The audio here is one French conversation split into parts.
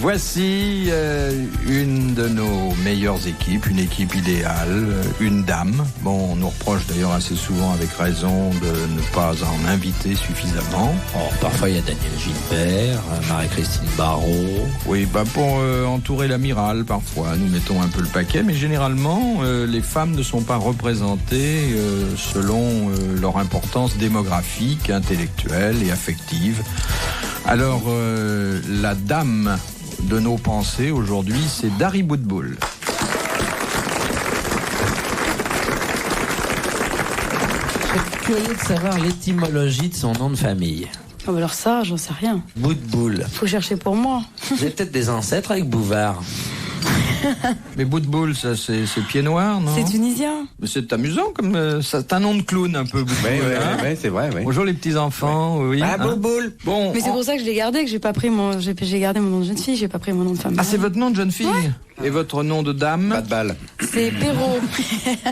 Voici une de nos meilleures équipes, une équipe idéale, une dame. Bon, on nous reproche d'ailleurs assez souvent avec raison de ne pas en inviter suffisamment. Oh, parfois il y a Daniel Gilbert, Marie-Christine Barrault. Oui, pour entourer l'amiral, parfois, nous mettons un peu le paquet, mais généralement, les femmes ne sont pas représentées selon leur importance démographique, intellectuelle et affective. Alors, la dame de nos pensées aujourd'hui, c'est Dari Boudboul. Je suis curieux de savoir l'étymologie de son nom de famille. Oh, bah alors ça, j'en sais rien. Boudboul. Faut chercher pour moi. Vous avez peut-être des ancêtres avec Bouvard. Mais Boudboul, ça, c'est pied noir, non? C'est tunisien. Mais c'est amusant, comme c'est un nom de clown un peu, Boudboul. Oui, c'est vrai. Oui. Bonjour les petits-enfants, oui. Ah, Boudboul. Bon, Mais c'est pour ça que je l'ai gardé, que j'ai pas pris j'ai gardé mon nom de jeune fille, j'ai pas pris mon nom de femme. Ah, c'est votre nom de jeune fille? Et votre nom de dame? Pas de balle. C'est Perrault.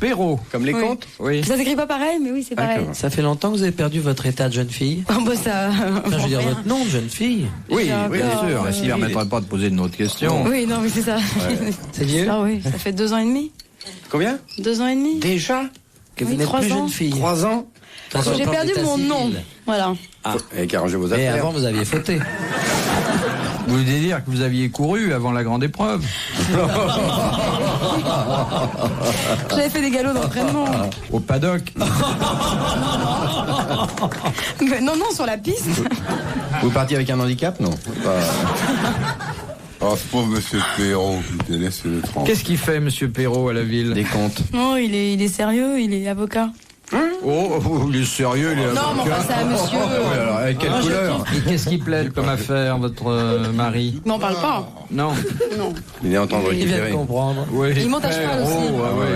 Perrault. Comme les Oui. contes? Oui. Ça s'écrit pas pareil, mais oui, c'est pareil. Ça fait longtemps que vous avez perdu votre état de jeune fille? Oh, bah ça. Enfin, je veux dire, votre nom de jeune fille. Oui, J'ai bien encore, sûr. Ça ne permettra pas de poser une autre question. Oui, non, mais c'est ça. C'est vieux? Ah oui, ça fait 2 ans et demi. Combien? 2 ans et demi. Déjà? Que vous Oui, n'êtes 3 plus ans. jeune fille. 3 ans? Quand on J'ai parle perdu d'état mon civil. nom. Voilà. Ah. Et qu'arrangez vos Et affaires. avant, vous aviez fauté. Vous voulez dire que vous aviez couru avant la grande épreuve? J'avais fait des galops d'entraînement. Au paddock? Mais non, sur la piste. Vous partiez avec un handicap? Non. Oh, ce pauvre monsieur Perrault qui était laissé le trempe. Qu'est-ce qu'il fait, monsieur Perrault, à la ville? Des comptes. Non, il est sérieux, il est avocat. Oh, il est sérieux, il est Non, mais enfin, c'est un monsieur. Alors, avec quelle couleur? Et qu'est-ce qui plaide comme affaire, votre mari? N'en parle pas. Non. Il est entendre Il vient de récupérer. comprendre. Oui. Il monte à cheval aussi.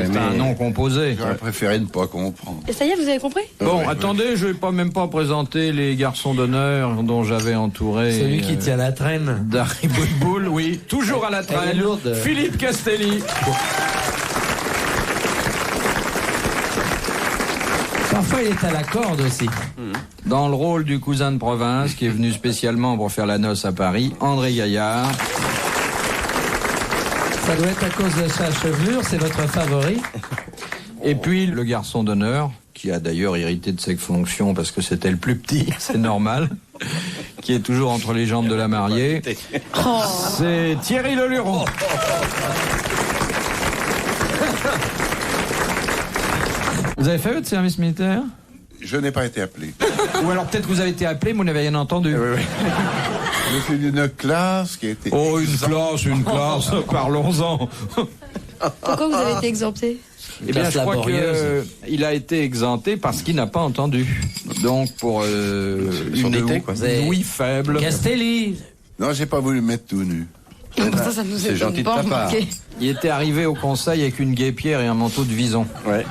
C'est mais- un nom composé. J'aurais préféré ne pas comprendre. Et ça y est, vous avez compris? Bon, attendez, je vais même pas présenter les garçons d'honneur dont j'avais entouré. Celui qui tient la traîne. Dari Boudboul, oui, toujours à la Elle est traîne. lourde. Philippe Castelli. Parfois, il est à la corde aussi. Dans le rôle du cousin de province qui est venu spécialement pour faire la noce à Paris, André Gaillard. Ça doit être à cause de sa chevelure, c'est votre favori. Et puis le garçon d'honneur, qui a d'ailleurs hérité de ses fonctions parce que c'était le plus petit, c'est normal, qui est toujours entre les jambes de la mariée. C'est Thierry Leluron. Vous avez fait votre service militaire? Je n'ai pas été appelé. Ou alors peut-être que vous avez été appelé, mais vous n'avez rien entendu. Je suis d'une classe qui a été... Oh, une classe, parlons-en. Pourquoi vous avez été exempté? Eh bien, Classe je crois laborieuse. qu'il a été exempté parce qu'il n'a pas entendu. Donc, pour une Surdité, quoi. ouïe faible. Castelli. Non, j'ai pas voulu me mettre tout nu. Ça nous c'est étonne gentil de pas, ta part. remarquez. Il était arrivé au conseil avec une guêpière et un manteau de vison. Ouais.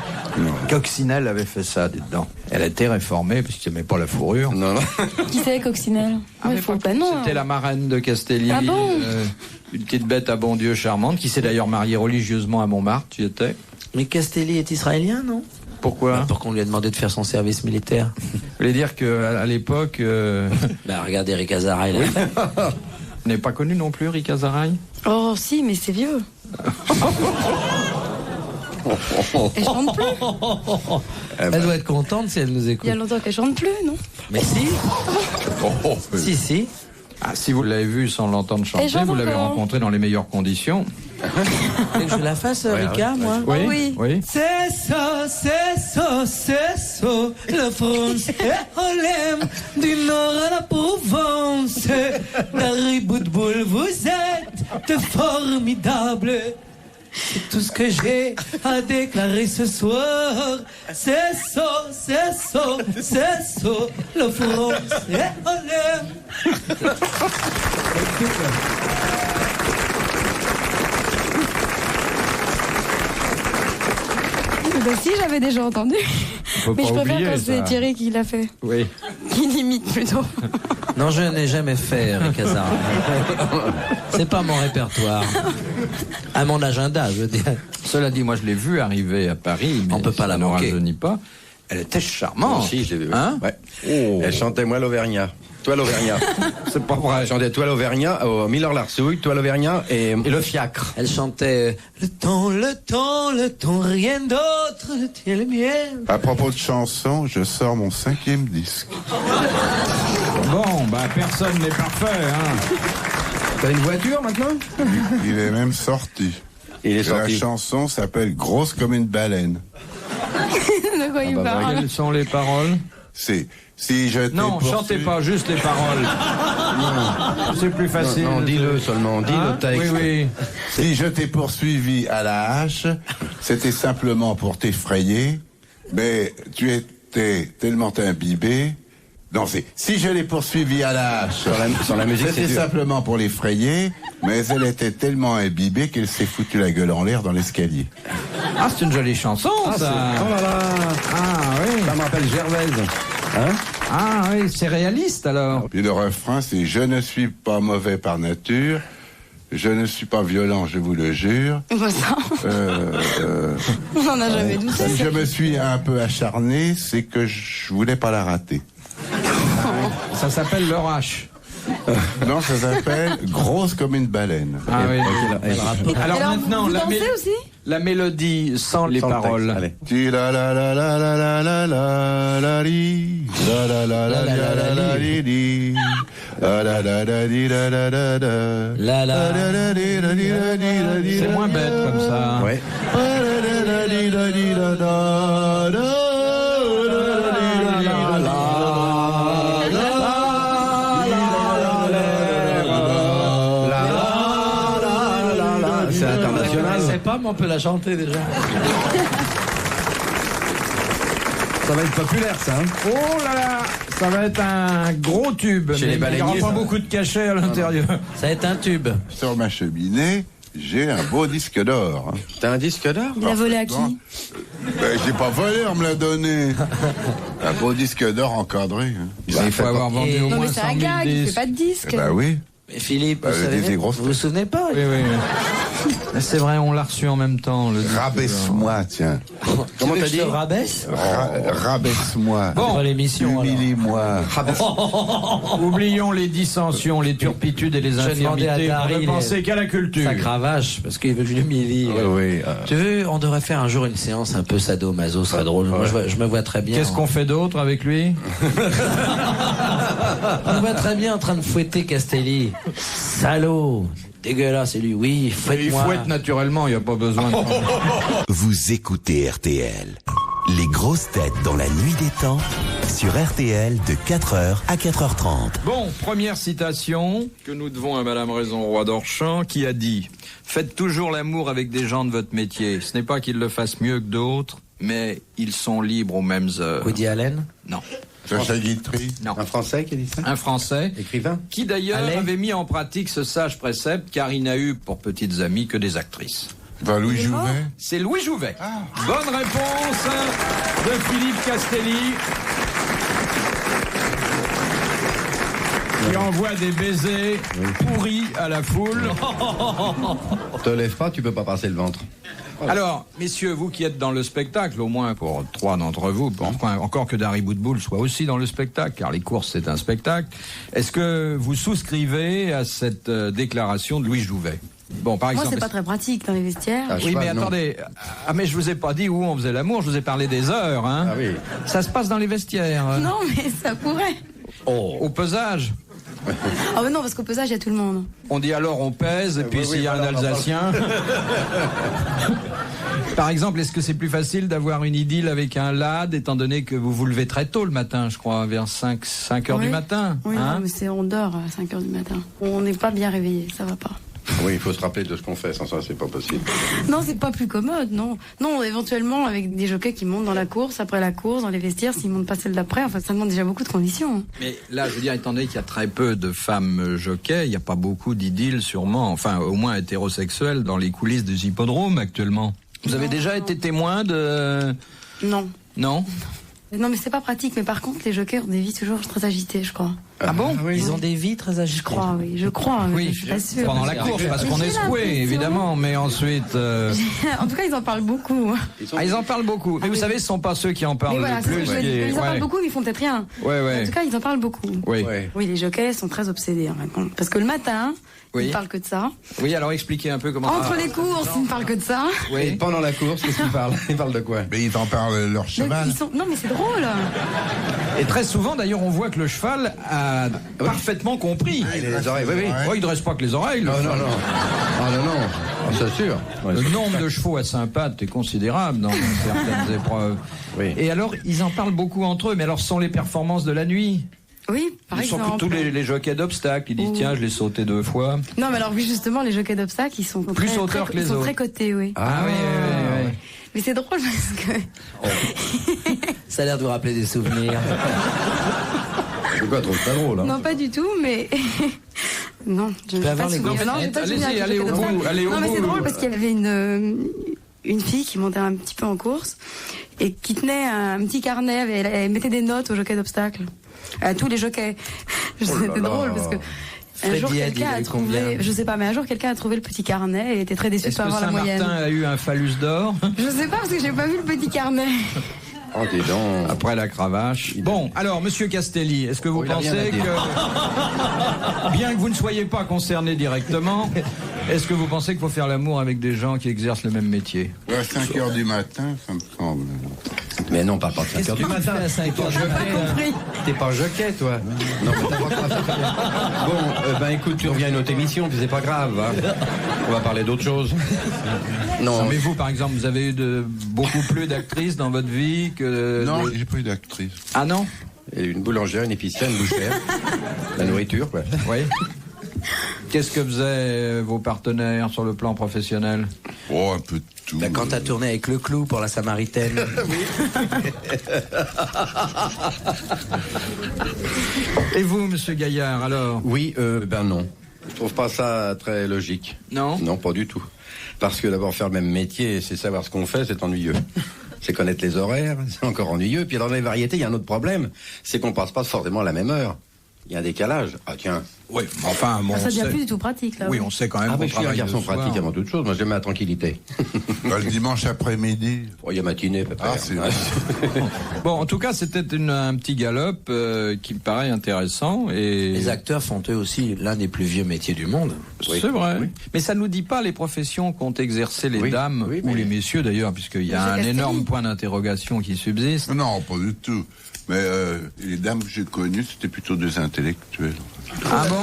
Coccinelle avait fait ça dedans. Elle a été réformée parce qu'il n'aimait pas la fourrure. Non. Qui c'est, Coccinelle? mais faut pas pas, non. C'était la marraine de Castelli. Ah bon Une petite bête à bon Dieu charmante qui s'est d'ailleurs mariée religieusement à Montmartre. Tu y étais? Mais Castelli est israélien, non? Pourquoi? Pour qu'on lui a demandé de faire son service militaire. Vous voulez dire qu'à l'époque, Regardez Eric Azara, il a fait. vous n'avez pas connu non plus Rick Azaray? Oh, si, mais c'est vieux. Elle chante plus. Elle doit être contente si elle nous Il y écoute. a longtemps qu'elle chante plus, non? Mais si, si. Ah, si vous l'avez vu sans l'entendre chanter, Elle chante vous l'avez encore. rencontré dans les meilleures conditions. Et que je la fasse, Rika, moi? oui. Oui. C'est ça, la France on l'aime, du nord à la Provence. Dari Boudboul, vous êtes formidable. C'est tout ce que j'ai à déclarer ce soir. C'est ça, la France on l'aime. Ben si, j'avais déjà entendu. Faut Mais pas je préfère oublier, quand c'est ça. Thierry qui l'a fait. Oui. Qui l'imite plutôt. Non, je n'ai jamais fait, Eric Azara. C'est pas mon répertoire. À mon agenda, je veux dire. Cela dit, moi je l'ai vue arriver à Paris, mais On peut pas ça la ne manquer. rajeunit pas. Elle était charmante. Si, je l'ai vu. Hein? Ouais. Oh. Elle chantait moi l'Auvergnat. Toile Auvergnat. C'est pas vrai. Elle chantait Toile Auvergnat, au Miller-Larsouille, Toile Auvergnat et le fiacre. Elle chantait le temps, rien d'autre, le tien, le mien. À propos de chansons, je sors mon 5e disque. Bon, bah personne n'est parfait, hein. T'as une voiture maintenant? Il est même sorti. Il est Et la sorti. chanson s'appelle Grosse comme une baleine. De quoi il parle? Quelles sont les paroles? C'est si je t'ai Non, chantez pas, juste les paroles. C'est plus facile. Non, dis-le seulement, dis Hein? le texte. Oui, oui. Si je t'ai poursuivi à la hache, c'était simplement pour t'effrayer, mais tu étais tellement imbibé. Non, c'est si je l'ai poursuivi à la hache, Sur la musique, c'est c'était dur. simplement pour l'effrayer, mais elle était tellement imbibée qu'elle s'est foutue la gueule en l'air dans l'escalier. Ah, c'est une jolie chanson, Ah, ça. oh là là. Ah, oui. Ça me rappelle Gervaise. Hein? Ah, oui, c'est réaliste, alors. Puis le refrain, c'est je ne suis pas mauvais par nature, je ne suis pas violent, je vous le jure. Bah ça, on n'en a jamais douté. Si je me suis un peu acharné, c'est que je voulais pas la rater. Ça s'appelle le H. Non, ça s'appelle Grosse comme une baleine. Ah oui. Alors Alors, maintenant, vous dansez aussi? la mélodie sans les Sans le paroles. texte, allez. Ti la la la la la la la la la li. La la la la la la la li li. La la la la li la la la la. La la. La la li la li la li la li C'est la moins li bête la. comme ça. Ouais. La la la li la li la la la. C'est international. Je sais pas, mais on peut la chanter déjà. Ça va être populaire, ça. Hein? Oh là là, ça va être un gros tube. Chez mais les il n'y aura baleiniers, pas ça. beaucoup de cachets à l'intérieur. Ça va être un tube. Sur ma cheminée, j'ai un beau disque d'or. hein. T'as un disque d'or? Il a volé à qui? J'ai pas volé, on me l'a donné. Un beau disque d'or encadré. hein. Il faut avoir vendu Et- au Non moins mais c'est 100 un 000 gag, il fait disques. pas de disque. Eh ben oui. Mais Philippe, Bah, vous le savez, disque est grosse vous vous souvenez pas? Oui, oui. C'est vrai, on l'a reçu en même temps. Le disque. Rabaisse-moi, tiens. Comment t'as Je dit? te rabaisse? Rabaisse-moi. Bon, l'émission. Humilie-moi. Oublions les dissensions, les turpitudes et les Je demandais à infirmités pour Dari, ne penser qu'à la culture. Ça cravache, parce qu'il veut que je l'humilie. Oui. Tu veux, on devrait faire un jour une séance un peu sadomaso, ce serait drôle. Moi, je me vois très bien. Qu'est-ce qu'on fait d'autre avec lui? Je me vois très bien en train de fouetter Castelli. Salaud! Dégueulasse, c'est lui. Oui, Il fouette-moi. fouette naturellement, il n'y a pas besoin de... Vous écoutez RTL. Les grosses têtes dans la nuit des temps sur RTL de 4h à 4h30. Bon, première citation que nous devons à Madame Raison Roy d'Orchamps qui a dit « Faites toujours l'amour avec des gens de votre métier. Ce n'est pas qu'ils le fassent mieux que d'autres, mais ils sont libres aux mêmes heures. Woody Allen? » Non. Sacha Guitry. Non. Un Français qui a dit ça? Un Français Écrivain? qui d'ailleurs Allez. avait mis en pratique ce sage précepte car il n'a eu pour petites amies que des actrices. Louis Jouvet. C'est Louis Jouvet. Bonne réponse de Philippe Castelli. Qui envoie des baisers pourris à la foule. Te lève pas, tu peux pas passer le ventre. Alors, messieurs, vous qui êtes dans le spectacle, au moins pour 3 d'entre vous, enfin, encore que Dari Boudboul soit aussi dans le spectacle, car les courses c'est un spectacle, est-ce que vous souscrivez à cette déclaration de Louis Jouvet? Bon, par Moi exemple. c'est pas très pratique dans les vestiaires. Ah, Oui, cheval, mais non. attendez. Ah, mais je vous ai pas dit où on faisait l'amour, je vous ai parlé des heures, hein. Ah oui. Ça se passe dans les vestiaires. Non mais ça pourrait. Au pesage. Ah mais non parce qu'au pesage il y a tout le monde. On dit alors on pèse, et puis oui, s'il y a voilà, un on en parle. Alsacien. Par exemple, est-ce que c'est plus facile d'avoir une idylle avec un lad, étant donné que vous vous levez très tôt le matin, je crois, vers 5 heures Oui. du matin, Oui hein? non, mais on dort à 5h du matin. On n'est pas bien réveillé, ça va pas. Oui, il faut se rappeler de ce qu'on fait, sans ça, c'est pas possible. Non, c'est pas plus commode, non. Non, éventuellement avec des jockeys qui montent dans la course, après la course, dans les vestiaires, s'ils montent pas celle d'après, enfin ça demande déjà beaucoup de conditions. Mais là, je veux dire, étant donné qu'il y a très peu de femmes jockeys, il n'y a pas beaucoup d'idylles sûrement, enfin au moins hétérosexuelles, dans les coulisses des hippodromes actuellement. Vous avez déjà été témoin de... Non. Non? Non mais c'est pas pratique, mais par contre les jockeys ont des vies toujours très agitées, je crois. Ah bon? Ils ont des vies très agitées. Je crois, mais Oui, je suis pas sûre. pendant la course, parce qu'on est secoué, l'impression. évidemment, mais ensuite... En tout cas, ils en parlent beaucoup. ils en parlent beaucoup. Mais vous savez, ce sont pas ceux qui en parlent Mais voilà, le c'est ce que plus. je veux qui dire. est- Ils en parlent beaucoup, mais ils font peut-être rien. Ouais. En tout cas, ils en parlent beaucoup. Oui. Oui, les jockeys sont très obsédés. Parce que le matin, Oui. ils parlent que de ça. Oui, alors expliquez un peu comment... Entre les courses, ils ne parlent que de ça. Et pendant la course, qu'est-ce qu'ils parlent? Ils parlent de quoi? Mais ils t'en parlent leur cheval. Non, mais c'est drôle. Et très souvent, d'ailleurs, on voit que le cheval a parfaitement compris. Il a les oreilles, oui. Oh, il ne dresse pas que les oreilles. le Non, cheval. non. Ah non. Ah, c'est sûr. Ouais, Le c'est- nombre de chevaux à Saint-Pat est considérable dans certaines épreuves. Oui. Et alors, ils en parlent beaucoup entre eux, mais alors, ce sont les performances de la nuit. Oui, par Ils sont exemple. tous les jockeys d'obstacles. Ils disent, tiens, je l'ai sauté 2 fois. Non, mais alors oui, justement, les jockeys d'obstacles, ils sont Plus très, hauteurs que les ils sont autres. très cotés, oui. Ah oui. Mais c'est drôle parce que... Ça a l'air de vous rappeler des souvenirs. C'est quoi, trouve ça drôle, hein? Non, pas du tout, mais... Non, je peux n'ai avoir pas les souvenir. gants. Non, j'ai pas Allez-y, souvenir avec allez les au jockeys bout, d'obstacles. allez au Non, mais c'est bout. drôle parce qu'il y avait une fille qui montait un petit peu en course et qui tenait un petit carnet, elle mettait des notes aux jockeys d'obstacles, à tous les jockeys. C'était drôle parce que un jour Freddy a dit, quelqu'un il a a eu trouvé, combien? je sais pas, mais un jour quelqu'un a trouvé le petit carnet et était très déçu de Est-ce pas que avoir la moyenne. Saint-Martin a eu un phallus d'or Je sais pas parce que j'ai pas vu le petit carnet. Oh, dis donc. après la cravache? Bon, alors, Monsieur Castelli, est-ce que vous Oh, il a rien pensez à dire. que, bien que vous ne soyez pas concerné directement, est-ce que vous pensez qu'il faut faire l'amour avec des gens qui exercent le même métier? À 5 heures du matin, ça me semble. Mais non, pas de 5 Qu'est-ce heures que du tu matin. fais à 5 heures? T'es pas jockey, toi? Non, mais t'as pas commencé à faire. Bon, ben écoute, tu reviens à une autre émission, puis c'est pas grave. Hein. On va parler d'autre chose. Non, Mais vous, par exemple, vous avez eu beaucoup plus d'actrices dans votre vie que... Non, j'ai pas eu d'actrice. Ah non? et une boulangère, une épicière, une bouchère. La nourriture, quoi. Oui. Qu'est-ce que faisaient vos partenaires sur le plan professionnel? Oh, un peu de tout. Bah, quand t'as tourné avec le clou pour la Samaritaine. Et vous, Monsieur Gaillard, alors? Oui, ben non. Je trouve pas ça très logique. Non? Non, pas du tout. Parce que d'abord faire le même métier, c'est savoir ce qu'on fait, c'est ennuyeux. C'est connaître les horaires, c'est encore ennuyeux. Puis dans les variétés, il y a un autre problème, c'est qu'on passe pas forcément à la même heure. Il y a un décalage. Ah tiens. Oui, enfin, bon, Ça on devient sait- plus du tout pratique, là. Oui, on sait quand même Ah, qu'on mais je suis un travaille garçon le soir. pratique avant toute chose. Moi, j'aime la tranquillité. Le dimanche après-midi. Oh, il y a matinée, peut-être. Ah, c'est vrai. Bon, en tout cas, c'était un petit galop qui me paraît intéressant. Et Les acteurs font eux aussi l'un des plus vieux métiers du monde. c'est vrai. Mais ça ne nous dit pas les professions qu'ont exercé les Oui. dames, Oui, ou mais- les messieurs d'ailleurs, puisqu'il y a Monsieur un Castelli. énorme point d'interrogation qui subsiste. Non, pas du tout. Mais les dames que j'ai connues, c'était plutôt des intellectuels. Ah bon?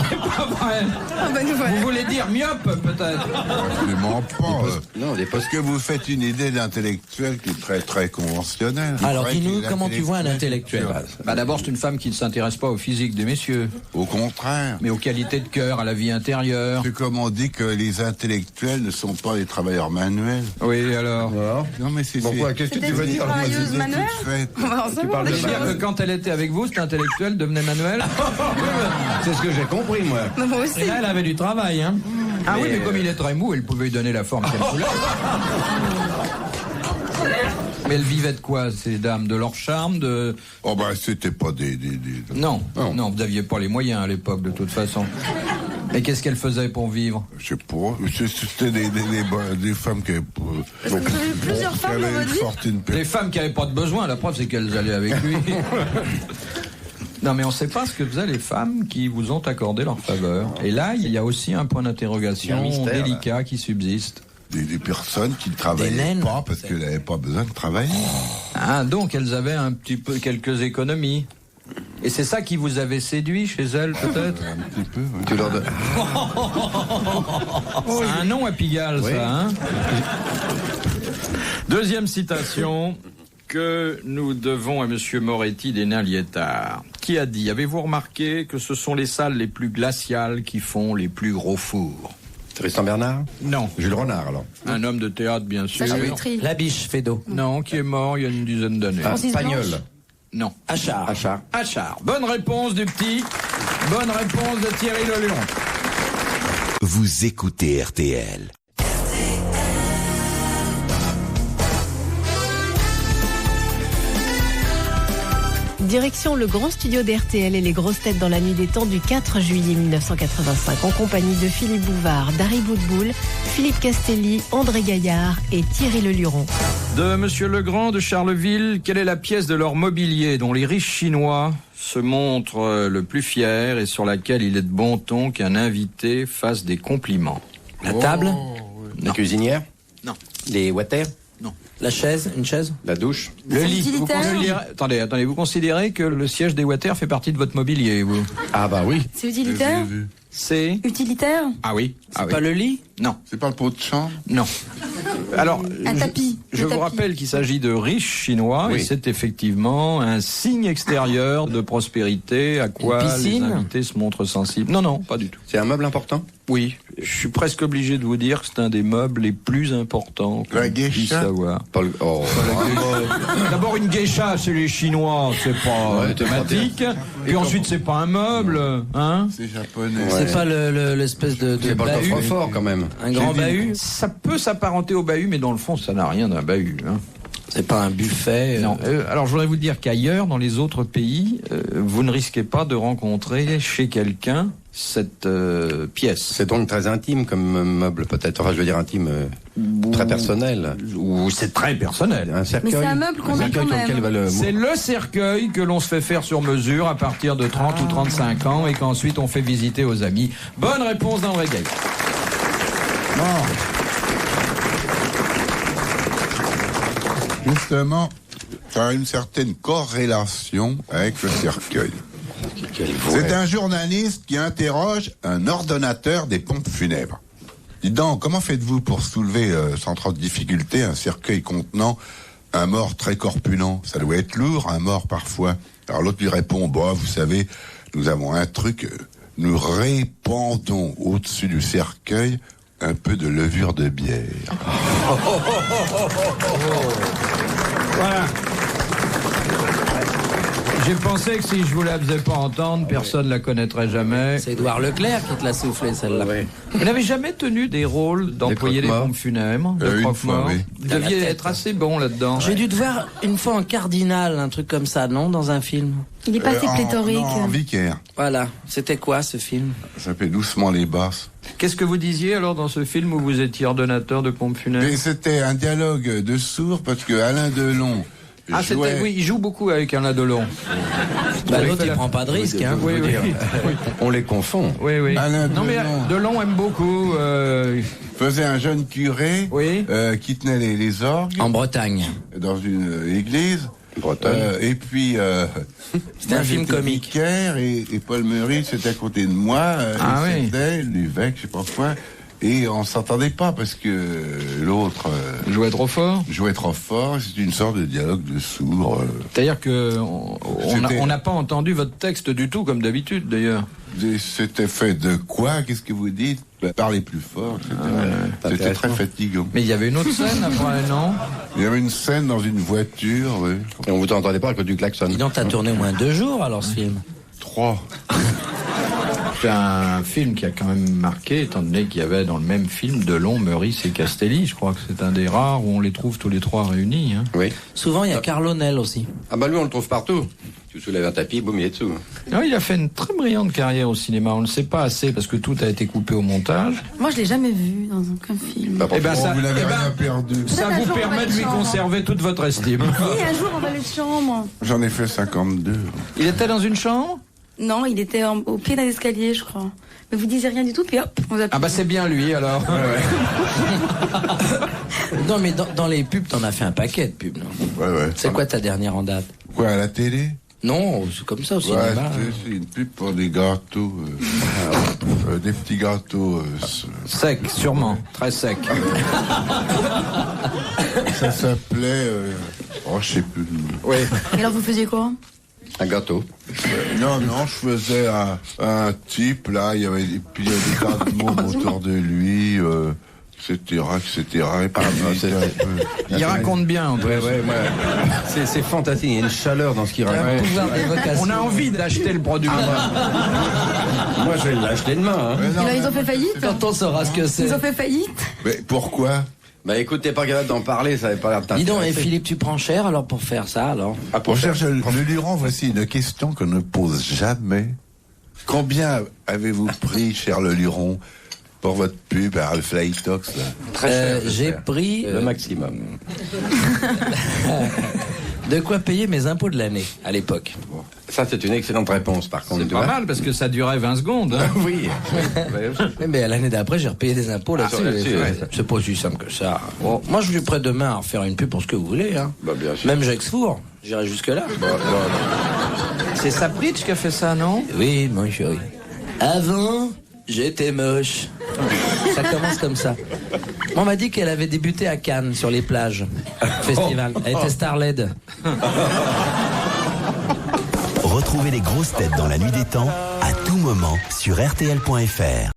C'est pas vrai. Ah bah nous voilà. Vous voulez dire myope, peut-être? Absolument pas. Non, des Parce que vous faites une idée d'intellectuel qui est très très conventionnelle. Alors C'est vrai dis-nous, que les comment tu vois un intellectuel? Bah d'abord, c'est une femme qui ne s'intéresse pas au physique des messieurs, Au contraire. mais aux qualités de cœur, à la vie intérieure. C'est comme on dit que les intellectuels ne sont pas les travailleurs manuels. Oui, alors. Non, mais c'est... Pourquoi? Qu'est-ce que C'était tu veux une dire? travailleuse manuelle. On va en savoir parles des de C'est-à-dire choses. que quand elle était avec vous, cet intellectuel devenait manuel? C'est ce que j'ai compris, moi. Non, moi aussi. Et là, elle avait du travail, hein. Ah oui, mais comme il est très mou, elle pouvait lui donner la forme qu'elle voulait. Mais elle vivait de quoi, ces dames? De leur charme, de... Oh ben, c'était pas des... Non, non, vous n'aviez pas les moyens à l'époque, de toute façon. Et qu'est-ce qu'elle faisait pour vivre? Je sais pas. C'était des femmes qui avaient... Est-ce que vous avez eu plusieurs qui femmes avaient dans une votre vie? fortune Les femmes qui n'avaient pas de besoin, la preuve, c'est qu'elles allaient avec lui. Non, mais on ne sait pas ce que faisaient les femmes qui vous ont accordé leur faveur. Et là, il y a aussi un point Il y a d'interrogation un mystère, délicat qui subsiste. Des personnes qui ne Des travaillaient naines. pas parce qu'elles n'avaient pas besoin de travailler. Ah, donc elles avaient un petit peu quelques économies. Et c'est ça qui vous avait séduit chez elles, peut-être? Un petit peu, ouais. Tu leur donnes... C'est un nom à Pigalle, Oui. ça, hein? Deuxième citation que nous devons à Monsieur Moretti des Nains Liétard, qui a dit: avez-vous remarqué que ce sont les salles les plus glaciales qui font les plus gros fours? Tristan Bernard? Non. Jules Renard, alors. Un homme de théâtre, bien sûr. Sacha Guitry. La biche, Fédo. Non, qui est mort il y a une dizaine d'années. Francis Pagnol. Blanche. Non. Achard. Achard. Achard. Bonne réponse du petit. Bonne réponse de Thierry Lelion. Vous écoutez RTL. Direction le grand studio d'RTL et les grosses têtes dans la nuit des temps du 4 juillet 1985 en compagnie de Philippe Bouvard, Dari Boudboul, Philippe Castelli, André Gaillard et Thierry Leluron. De Monsieur Legrand de Charleville, quelle est la pièce de leur mobilier dont les riches Chinois se montrent le plus fiers et sur laquelle il est de bon ton qu'un invité fasse des compliments? La table? La cuisinière? Non. Les water? Non. La chaise? Une chaise? La douche? Le lit. utilitaire. Attendez, vous considérez que le siège des Water fait partie de votre mobilier, vous? Ah bah oui. C'est utilitaire? C'est... Utilitaire? Ah oui. C'est pas le lit? Non. C'est pas le pot de chambre? Non. Alors, Un tapis. je Le vous tapis. rappelle qu'il s'agit de riches Chinois Oui. et c'est effectivement un signe extérieur de prospérité à quoi Une les piscine invités se montrent sensibles. Non, pas du tout. C'est un meuble important? Oui, je suis presque obligé de vous dire que c'est un des meubles les plus importants qu'on La puisse geisha savoir. Pas le- Oh. D'abord, une geisha, c'est les Chinois, c'est pas Ouais, thématique. Et ensuite, c'est pas un meuble, hein. C'est japonais. Ouais. C'est pas l'espèce de C'est pas le bahut? coffre-fort quand même. Un grand J'ai dit- bahut? Ça peut s'apparenter au bahut, mais dans le fond, ça n'a rien d'un bahut, hein. C'est pas un buffet? Non. Alors, je voudrais vous dire qu'ailleurs, dans les autres pays, vous ne risquez pas de rencontrer chez quelqu'un cette pièce. C'est donc très intime comme meuble peut-être. Enfin, je veux dire intime, très personnel. Ou c'est très personnel. Un cercueil. Mais c'est un meuble qu'on met cercueil quand sur même. lequel va le- C'est le cercueil que l'on se fait faire sur mesure à partir de 30 ou 35 ans et qu'ensuite on fait visiter aux amis. Bonne réponse d'André Gaillard. Justement, ça a une certaine corrélation avec le cercueil. C'est un journaliste qui interroge un ordonnateur des pompes funèbres. Dites donc, comment faites-vous pour soulever sans trop de difficulté un cercueil contenant un mort très corpulent? Ça doit être lourd, un mort parfois. Alors l'autre lui répond, bah, vous savez, nous avons un truc, nous répandons au-dessus du cercueil un peu de levure de bière. Voilà. J'ai pensé que si je vous la faisais pas entendre, personne ne la connaîtrait jamais. C'est Édouard Leclerc qui te l'a soufflé, celle-là. Vous n'avez jamais tenu des rôles d'employer des croque-morts. pompes funèbres, de Une croque-morts. fois, oui. Vous Dans la deviez tête. être assez bon là-dedans. J'ai dû te voir une fois en cardinal, un truc comme ça, non? Dans un film. Il est pas assez pléthorique. En vicaire. Voilà. C'était quoi, ce film? Ça s'appelle Doucement les basses. Qu'est-ce que vous disiez alors dans ce film où vous étiez ordonnateur de pompes funèbres? Mais c'était un dialogue de sourds parce que Alain Delon Ah, jouait... c'était, oui, il joue beaucoup avec Alain Delon. Bah, Oui, l'autre, il voilà. prend pas de risque, hein. Oui, oui. On les confond. Oui, oui. Alain Non, mais Delon. Delon aime beaucoup. faisait un jeune curé Oui. qui tenait les orgues En Bretagne. dans une église. Bretagne. Et puis C'était un film comique. vicaire et Paul Meurice était à côté de moi. Ah et oui. c'était l'évêque, je sais pas quoi. Et on s'entendait pas parce que l'autre Jouait trop fort. jouait trop fort. C'était une sorte de dialogue de sourds. C'est-à-dire que on n'a pas entendu votre texte du tout, comme d'habitude d'ailleurs. C'était fait de quoi? Qu'est-ce que vous dites? Parlez plus fort, etc. C'était intéressant. très fatigant. Mais il y avait une autre scène après, non? Il y avait une scène dans une voiture, oui. Et on vous entendait pas à cause du klaxon. Dis donc, t'as tourné au moins 2 jours, alors, ce film. 3. C'est un film qui a quand même marqué, étant donné qu'il y avait dans le même film Delon, Meurice et Castelli. Je crois que c'est un des rares où on les trouve tous les trois réunis. Hein. Oui. Souvent, il y a Carlonel aussi. Ah bah lui, on le trouve partout. Tu soulèves un tapis, boum, il est dessous. Non, il a fait une très brillante carrière au cinéma. On ne le sait pas assez parce que tout a été coupé au montage. Moi, je l'ai jamais vu dans aucun film. Bah, Eh ben, Oh, ça, vous n'avez eh ben, rien perdu. ça Un vous jour, on permet va de le lui chambre. conserver toute votre estime. Si, un jour, on va aller de chambre. J'en ai fait 52. Il était dans une chambre? Non, il était au pied d'un escalier, je crois. Mais vous disiez rien du tout, puis hop, on vous a Ah bah c'est bien lui alors. Non, mais dans les pubs, t'en as fait un paquet de pubs, non? Ouais. C'est quoi ta dernière en date? Quoi, à la télé? Non, c'est comme ça au Ouais, cinéma. c'est une pub pour des gâteaux. Des petits gâteaux. Sec, sûrement. Très sec. Ça s'appelait... oh, je sais plus. Oui. Et alors, vous faisiez quoi? Un gâteau. Non, je faisais un type, là, il y avait des tas de mots autour de lui, etc. Et puis, c'est- un peu- Il raconte bien. en tout cas. Ouais. C'est fantastique. Il y a une chaleur dans ce qu'il Un raconte. pouvoir d'évocation. On a envie d'acheter le produit. Moi, je vais l'acheter demain. Hein. Mais non, Et là, ils ont fait faillite? Quand on saura ce que c'est. Ils ont fait faillite? mais pourquoi? Bah écoute, t'es pas capable d'en parler, ça avait pas l'air de Dis donc, et t'intéresser. Philippe, tu prends cher alors pour faire ça alors? Ah, pour Mon cher faire- Luran, voici une question qu'on ne pose jamais. Combien avez-vous pris, cher Luron, pour votre pub à Alpha Itox là? Très cher. J'ai pris le maximum. de quoi payer mes impôts de l'année à l'époque. Ça, c'est une excellente réponse, par contre. C'est tu pas vois. mal parce que ça durait 20 secondes. Hein. Oui. Mais l'année d'après, j'ai repayé des impôts là-dessus. là-dessus, ouais. C'est pas aussi simple que ça. Bon, moi, je suis prêt demain à refaire une pub pour ce que vous voulez. Hein. Bah, bien sûr. Même Jacques Four, j'irai jusque-là. C'est Sapritch qui a fait ça, non? Oui, mon chéri. Avant, j'étais moche. Ça commence comme ça. On m'a dit qu'elle avait débuté à Cannes, sur les plages. Festival. Elle était star LED. Retrouvez les grosses têtes dans la nuit des temps à tout moment sur RTL.fr.